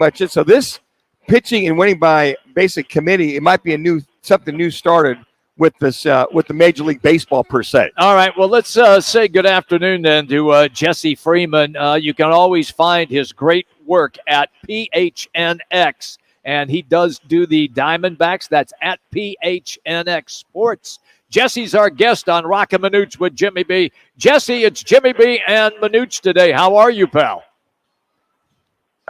much it. So this pitching and winning by basic committee, it might be something new started with this with the Major League Baseball per se. All right, well, let's say good afternoon then to Jesse Friedman. You can always find his great work at PHNX, and he does do the Diamondbacks. That's at PHNX Sports. Jesse's our guest on Rockin' Manooch with Jimmy B. Jesse, it's Jimmy B and Manooch today. How are you, pal?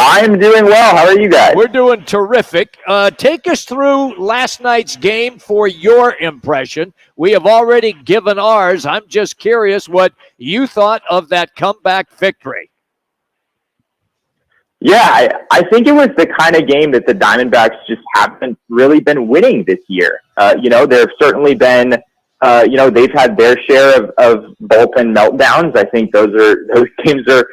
I'm doing well. How are you guys? We're doing terrific. Take us through last night's game for your impression. We have already given ours. I'm just curious what you thought of that comeback victory. Yeah, I think it was the kind of game that the Diamondbacks just haven't really been winning this year. There have certainly been, they've had their share of bullpen meltdowns. I think those games are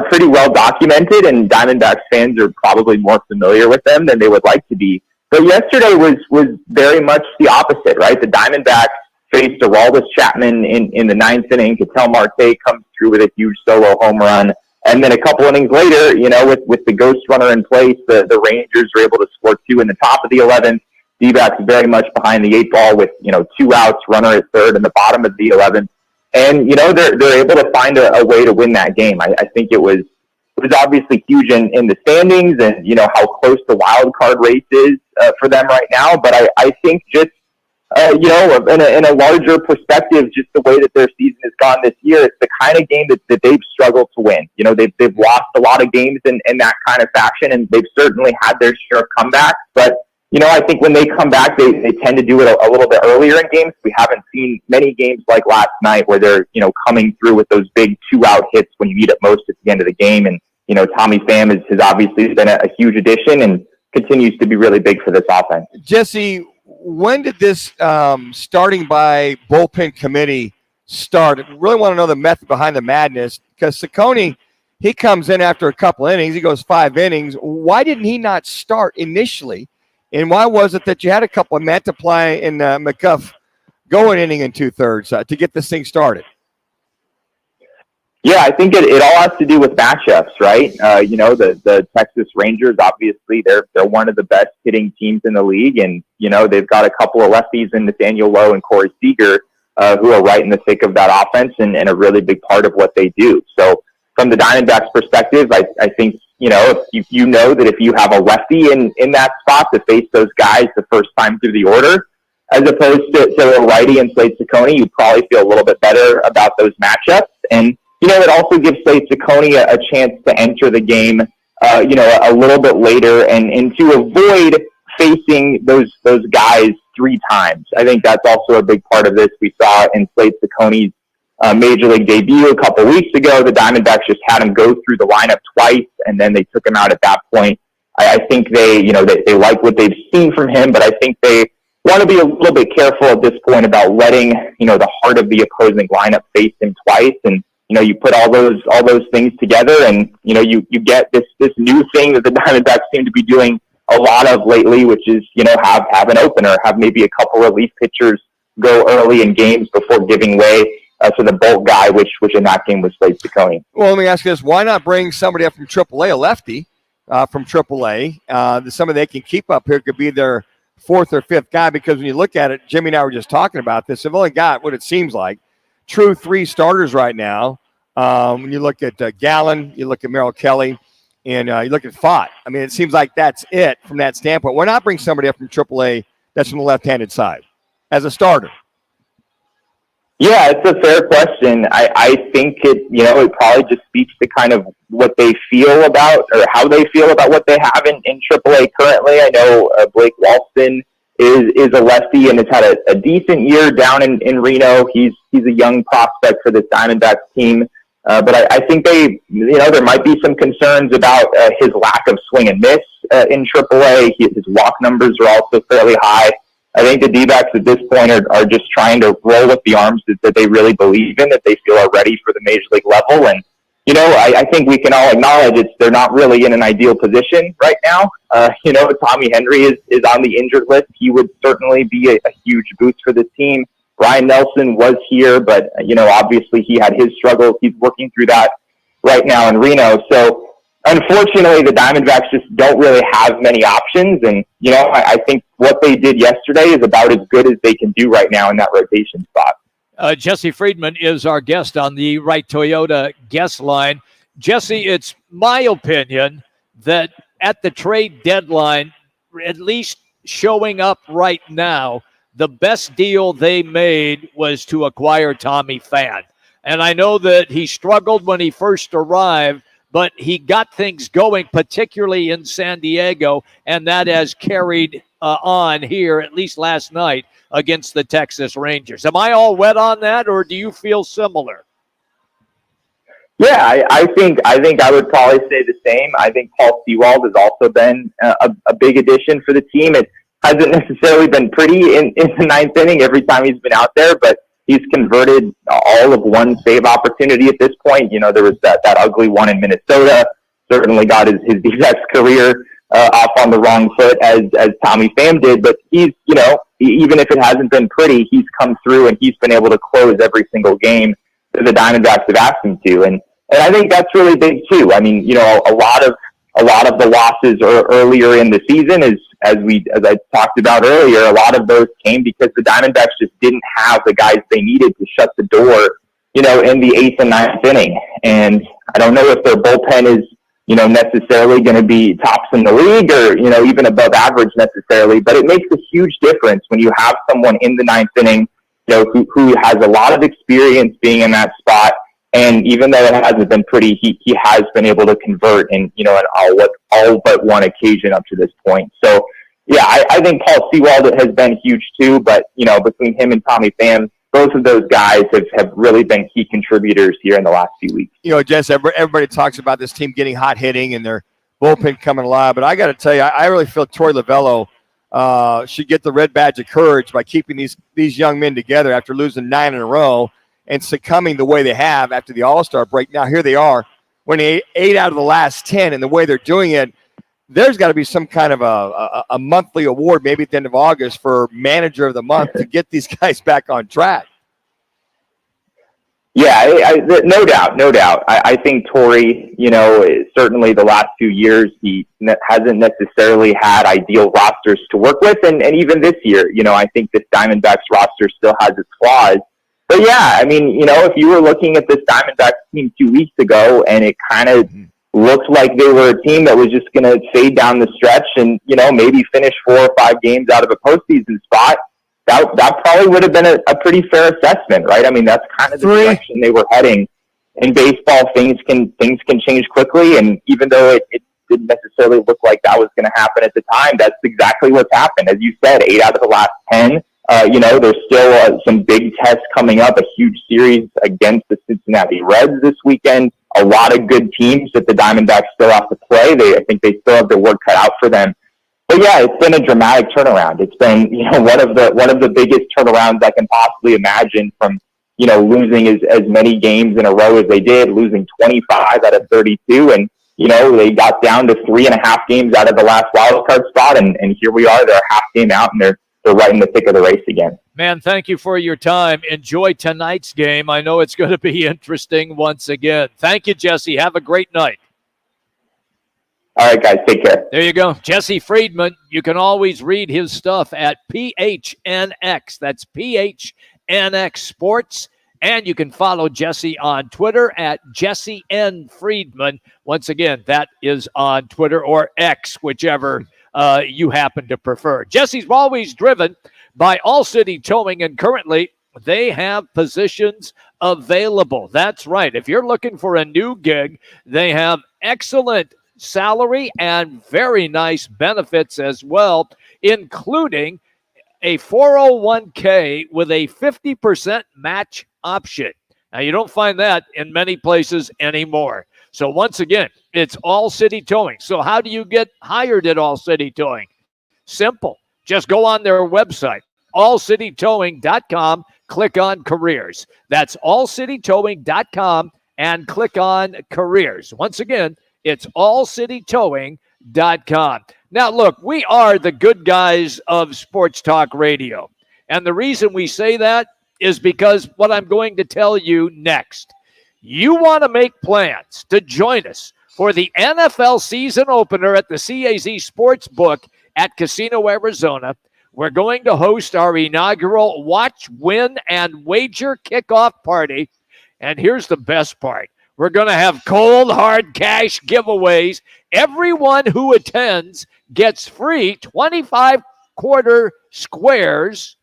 pretty well documented, and Diamondbacks fans are probably more familiar with them than they would like to be. But yesterday was very much the opposite, right? The Diamondbacks faced Aroldis Chapman in the ninth inning. Ketel Marte comes through with a huge solo home run. And then a couple innings later, with the ghost runner in place, the Rangers were able to score two in the top of the 11th. DBacks very much behind the eight ball with, 2 outs, runner at third in the bottom of the 11th. And, they're able to find a way to win that game. I think it was obviously huge in the standings and, how close the wild card race is for them right now. But I think just, in a larger perspective, just the way that their season has gone this year, it's the kind of game that they've struggled to win. They've lost a lot of games in that kind of fashion, and they've certainly had their share of comebacks. But, I think when they come back, they tend to do it a little bit earlier in games. We haven't seen many games like last night where they're, coming through with those big 2-out hits when you need it most at the end of the game. And, Tommy Pham has obviously been a huge addition and continues to be really big for this offense. Jesse, when did this starting by bullpen committee start? I really want to know the method behind the madness, because Ciccone, he comes in after a couple innings. He goes 5 innings. Why didn't he not start initially? And why was it that you had a couple of Mantiply and McCuff go an inning and 2/3 to get this thing started? Yeah, I think it all has to do with matchups, right? The Texas Rangers, obviously, they're one of the best hitting teams in the league. And, they've got a couple of lefties in Nathaniel Lowe and Corey Seager who are right in the thick of that offense and a really big part of what they do. So from the Diamondbacks perspective, I think, if you know that if you have a lefty in that spot to face those guys the first time through the order, as opposed to a righty in Slade Ciccone, you probably feel a little bit better about those matchups. And, it also gives Slade Ciccone a chance to enter the game, a little bit later and to avoid facing those guys 3 times. I think that's also a big part of this. We saw in Slade Ciccone's Major League debut a couple weeks ago. The Diamondbacks just had him go through the lineup twice, and then they took him out at that point. I think they like what they've seen from him, but I think they want to be a little bit careful at this point about letting, the heart of the opposing lineup face him twice. And, you put all those things together and, you get this new thing that the Diamondbacks seem to be doing a lot of lately, which is, have an opener, have maybe a couple relief pitchers go early in games before giving way to the bulk guy, which in that game was Slade Ciccone. Well, let me ask you this. Why not bring somebody up from AAA, a lefty from AAA? Somebody they can keep up here could be their 4th or 5th guy, because when you look at it, Jimmy and I were just talking about this. They've only got what it seems like true 3 starters right now. When you look at Gallen, you look at Merrill Kelly, and you look at Fott. I mean, it seems like that's it from that standpoint. Why not bring somebody up from AAA that's from the left-handed side as a starter? Yeah, it's a fair question. I think it probably just speaks to kind of what they feel about or how they feel about what they have in AAA currently. I know Blake Walston is a lefty and has had a decent year down in Reno. He's a young prospect for this Diamondbacks team. But I think there might be some concerns about his lack of swing and miss in AAA. His walk numbers are also fairly high. I think the D-backs at this point are just trying to roll with the arms that they really believe in, that they feel are ready for the major league level. And, I think we can all acknowledge they're not really in an ideal position right now. Tommy Henry is on the injured list. He would certainly be a huge boost for this team. Brian Nelson was here, but, obviously he had his struggles. He's working through that right now in Reno. So, unfortunately, the Diamondbacks just don't really have many options. And, I think what they did yesterday is about as good as they can do right now in that rotation spot. Jesse Friedman is our guest on the Right Toyota guest line. Jesse, it's my opinion that at the trade deadline, at least showing up right now, the best deal they made was to acquire Tommy Pham. And I know that he struggled when he first arrived, but he got things going, particularly in San Diego, and that has carried on here, at least last night, against the Texas Rangers. Am I all wet on that, or do you feel similar? Yeah, I think I would probably say the same. I think Paul Sewald has also been a big addition for the team. It hasn't necessarily been pretty in the ninth inning every time he's been out there, but he's converted all of one save opportunity at this point. There was that ugly one in Minnesota. Certainly got his DBacks career off on the wrong foot as Tommy Pham did. But he's, even if it hasn't been pretty, he's come through and he's been able to close every single game that the Diamondbacks have asked him to. And I think that's really big too. I mean, a lot of the losses earlier in the season as I talked about earlier, a lot of those came because the Diamondbacks just didn't have the guys they needed to shut the door, in the eighth and ninth inning. And I don't know if their bullpen is, necessarily going to be tops in the league or, even above average necessarily, but it makes a huge difference when you have someone in the ninth inning, who has a lot of experience being in that spot. And even though it hasn't been pretty, he has been able to convert in, all but one occasion up to this point. So, yeah, I think Paul Sewald has been huge too, but, between him and Tommy Pham, both of those guys have really been key contributors here in the last few weeks. Jess, everybody talks about this team getting hot hitting and their bullpen coming alive, but I got to tell you, I really feel Torey Lovullo should get the red badge of courage by keeping these young men together after losing 9 in a row and succumbing the way they have after the All-Star break. Now, here they are, winning 8 out of the last 10, and the way they're doing it, there's got to be some kind of a monthly award, maybe at the end of August, for manager of the month to get these guys back on track. Yeah, no doubt. I think Torey, certainly the last few years, he hasn't necessarily had ideal rosters to work with. And even this year, I think this Diamondbacks roster still has its flaws. But yeah, I mean, if you were looking at this Diamondbacks team 2 weeks ago and it kind of looked like they were a team that was just going to fade down the stretch and, maybe finish 4 or 5 games out of a postseason spot, that probably would have been a pretty fair assessment, right? I mean, that's kind of the direction they were heading. In baseball, things can change quickly, and even though it didn't necessarily look like that was going to happen at the time, that's exactly what's happened. As you said, 8 out of the last 10. There's still some big tests coming up, a huge series against the Cincinnati Reds this weekend. A lot of good teams that the Diamondbacks still have to play. I think they still have their work cut out for them. But yeah, it's been a dramatic turnaround. It's been, one of the biggest turnarounds I can possibly imagine, from, losing as many games in a row as they did, losing 25 out of 32. And, they got down to 3.5 games out of the last wild card spot. And here we are, they're a half game out and they're right in the thick of the race again. Man, thank you for your time. Enjoy tonight's game. I know it's going to be interesting once again. Thank you, Jesse. Have a great night. All right, guys, take care. There you go. Jesse Friedman. You can always read his stuff at PHNX. That's PHNX Sports. And you can follow Jesse on Twitter at Jesse N. Friedman. Once again, that is on Twitter or X, whichever you happen to prefer. Jesse's always driven by All City Towing, and currently they have positions available. That's right. If you're looking for a new gig, they have excellent salary and very nice benefits as well, including a 401k with a 50% match option. Now, you don't find that in many places anymore. So once again, it's All City Towing. So how do you get hired at All City Towing? Simple. Just go on their website, allcitytowing.com, click on careers. That's allcitytowing.com and click on careers. Once again, it's allcitytowing.com. Now, look, we are the good guys of sports talk radio. And the reason we say that is because what I'm going to tell you next. You want to make plans to join us for the NFL season opener at the CAZ Sportsbook at Casino Arizona. We're going to host our inaugural Watch, Win, and Wager kickoff party. And here's the best part. We're going to have cold, hard cash giveaways. Everyone who attends gets free $25 quarter squares,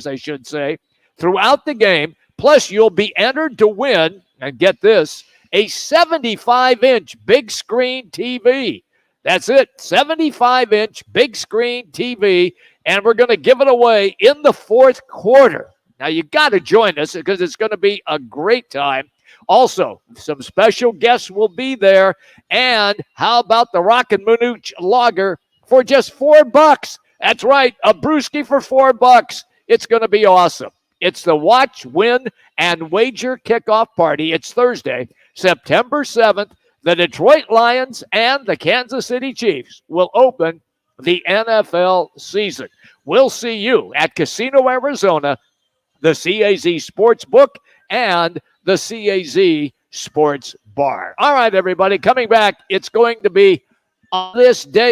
I should say, throughout the game. Plus, you'll be entered to win, and get this, a 75-inch big screen TV. That's it, 75-inch big screen TV, and we're going to give it away in the fourth quarter. Now, you got to join us because it's going to be a great time. Also, some special guests will be there. And how about the Rockin' Manooch Lager for just $4? That's right, a brewski for $4. It's going to be awesome. It's the Watch, Win, and Wager kickoff party. It's Thursday, September 7th. The Detroit Lions and the Kansas City Chiefs will open the NFL season. We'll see you at Casino Arizona, the CAZ Sportsbook, and the CAZ Sports Bar. All right, everybody, coming back, it's going to be on this day.